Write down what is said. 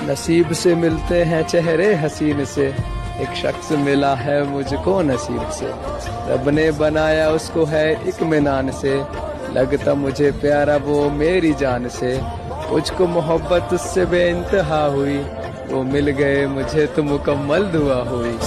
नसीब से मिलते हैं चेहरे हसीन से, एक शख्स मिला है मुझको नसीब से। रब ने बनाया उसको है इत्मीनान से, लगता मुझे प्यारा वो मेरी जान से। मुझको मोहब्बत उससे बेइंतहा हुई, वो मिल गए मुझे तो मुकम्मल दुआ हुई।